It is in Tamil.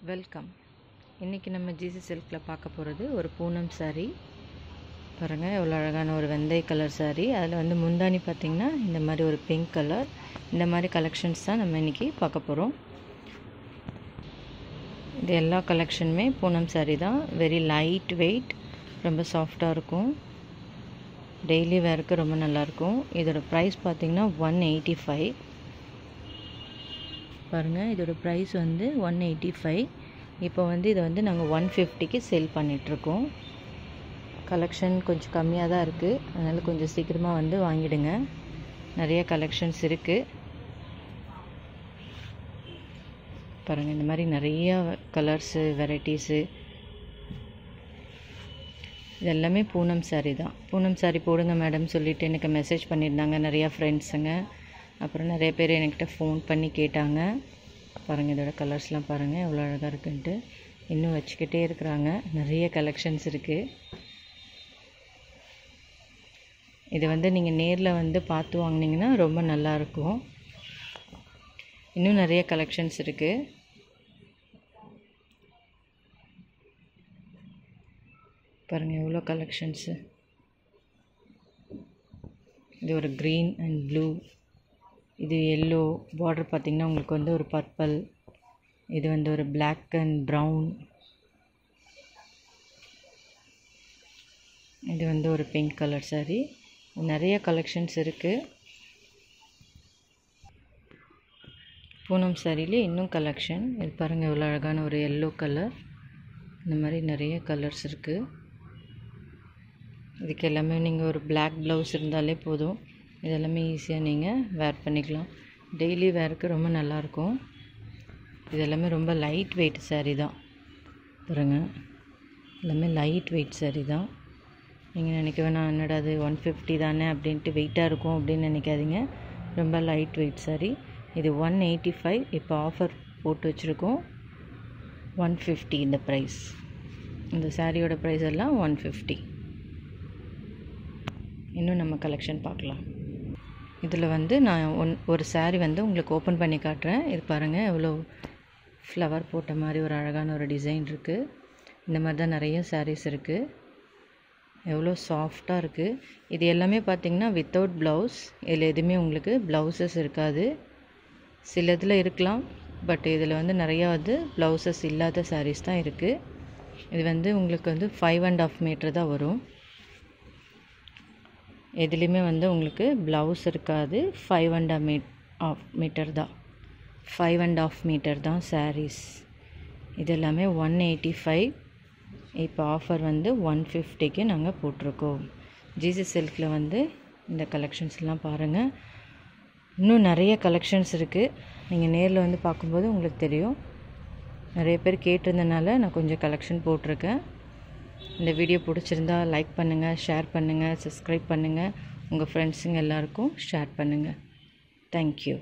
வெல்கம். இன்றைக்கி நம்ம ஜிசி சில்கில் பார்க்க போகிறது ஒரு பூனம் சாரீ. பாருங்கள் எவ்வளோ அழகான ஒரு வெந்தய கலர் சாரீ. அதில் வந்து முந்தானி பார்த்திங்கன்னா இந்த மாதிரி ஒரு பிங்க் கலர். இந்த மாதிரி கலெக்ஷன்ஸ் தான் நம்ம இன்றைக்கி பார்க்க போகிறோம். இது எல்லா கலெக்ஷனுமே பூனம் சாரீ தான். வெரி லைட் வெயிட், ரொம்ப சாஃப்டாக இருக்கும். டெய்லி வேருக்கு ரொம்ப நல்லாயிருக்கும். இதோட ப்ரைஸ் பார்த்திங்கன்னா 185. பாருங்கள், இதோட ப்ரைஸ் வந்து 185. இப்போ வந்து இதை வந்து நாங்கள் 150க்கு சேல் பண்ணிகிட்ருக்கோம். கலெக்ஷன் கொஞ்சம் கம்மியாக தான் இருக்குது, அதனால் கொஞ்சம் சீக்கிரமாக வந்து வாங்கிடுங்க. நிறைய கலெக்ஷன்ஸ் இருக்குது. பாருங்கள், இந்த மாதிரி நிறைய கலர்ஸு வெரைட்டிஸு. இது எல்லாமே பூனம் சாரீ தான். பூனம் சாரீ போடுங்க மேடம் சொல்லிவிட்டு எனக்கு மெசேஜ் பண்ணியிருந்தாங்க நிறையா ஃப்ரெண்ட்ஸுங்க. அப்புறம் நிறைய பேர் என்கிட்ட ஃபோன் பண்ணி கேட்டாங்க. பாருங்கள், இதோட கலர்ஸ்லாம் பாருங்கள் எவ்வளோ அழகாக இருக்குன்ட்டு. இன்னும் வச்சுக்கிட்டே இருக்கிறாங்க. நிறைய கலெக்ஷன்ஸ் இருக்குது. இது வந்து நீங்கள் நேரில் வந்து பார்த்து வாங்கினீங்கன்னா ரொம்ப நல்லாயிருக்கும். இன்னும் நிறைய கலெக்ஷன்ஸ் இருக்குது. பாருங்கள் எவ்வளோ கலெக்ஷன்ஸு. இது ஒரு க்ரீன் அண்ட் ப்ளூ, இது எல்லோ பார்டர் பார்த்திங்கன்னா உங்களுக்கு வந்து ஒரு பர்பிள், இது வந்து ஒரு பிளாக் அண்ட் ப்ரவுன், இது வந்து ஒரு பிங்க் கலர் சாரீ. நிறைய கலெக்ஷன்ஸ் இருக்குது. பூனம் சாரிலே இன்னும் கலெக்ஷன். இது பாருங்கள் எவ்வளோ அழகான ஒரு எல்லோ கலர். இந்த மாதிரி நிறைய கலர்ஸ் இருக்குது. இதுக்கு எல்லாமே நீங்கள் ஒரு பிளாக் ப்ளவுஸ் இருந்தாலே போதும். இதெல்லாமே ஈஸியாக நீங்கள் வேர் பண்ணிக்கலாம். டெய்லி வேருக்கு ரொம்ப நல்லாயிருக்கும். இது எல்லாமே ரொம்ப லைட் வெயிட் சாரீ தான். பாருங்கள், எல்லாமே லைட் வெயிட் சாரீ தான். நீங்கள் நினைக்க வேணாம், என்னடா அது 150 தானே அப்படின்ட்டு வெயிட்டாக இருக்கும் அப்படின்னு நினைக்காதீங்க. ரொம்ப லைட் வெயிட் சாரீ. இது 185. இப்போ ஆஃபர் போட்டு வச்சுருக்கோம். 150 இந்த ப்ரைஸ். இந்த சாரியோட ப்ரைஸ் எல்லாம் 150. இன்னும் நம்ம கலெக்ஷன் பார்க்கலாம். இதில் வந்து நான் ஒரு சாரீ வந்து உங்களுக்கு ஓப்பன் பண்ணி காட்டுறேன். இது பாருங்கள் எவ்வளோ ஃப்ளவர் போட்ட மாதிரி ஒரு அழகான ஒரு டிசைன் இருக்குது. இந்த மாதிரி தான் நிறைய சாரீஸ் இருக்குது. எவ்வளோ சாஃப்டாக இருக்குது. இது எல்லாமே பார்த்திங்கன்னா வித்தவுட் ப்ளவுஸ். இதில் எதுவுமே உங்களுக்கு ப்ளவுசஸ் இருக்காது. சில இதில் இருக்கலாம், பட் இதில் வந்து நிறையா வந்து ப்ளவுசஸ் இல்லாத சாரீஸ் தான் இருக்குது. இது வந்து உங்களுக்கு வந்து 5.5 மீட்டர் தான் வரும். எதுலேயுமே வந்து உங்களுக்கு ப்ளவுஸ் இருக்காது. 5.5 மீட்டர் தான். 5.5 மீட்டர் தான் சாரீஸ். இது எல்லாமே 185. இப்போ ஆஃபர் வந்து 150க்கு நாங்கள் போட்டிருக்கோம். ஜிசி சில்கில் வந்து இந்த கலெக்ஷன்ஸ்லாம் பாருங்கள். இன்னும் நிறைய கலெக்ஷன்ஸ் இருக்குது. நீங்கள் நேரில் வந்து பார்க்கும்போது உங்களுக்கு தெரியும். நிறைய பேர் கேட்டிருந்தனால நான் கொஞ்சம் கலெக்ஷன் போட்டிருக்கேன். இந்த வீடியோ பிடிச்சிருந்தா லைக் பண்ணுங்கள், ஷேர் பண்ணுங்கள், சப்ஸ்கிரைப் பண்ணுங்கள். உங்கள் ஃப்ரெண்ட்ஸுங்க எல்லாருக்கும் ஷேர் பண்ணுங்கள். தேங்க்யூ.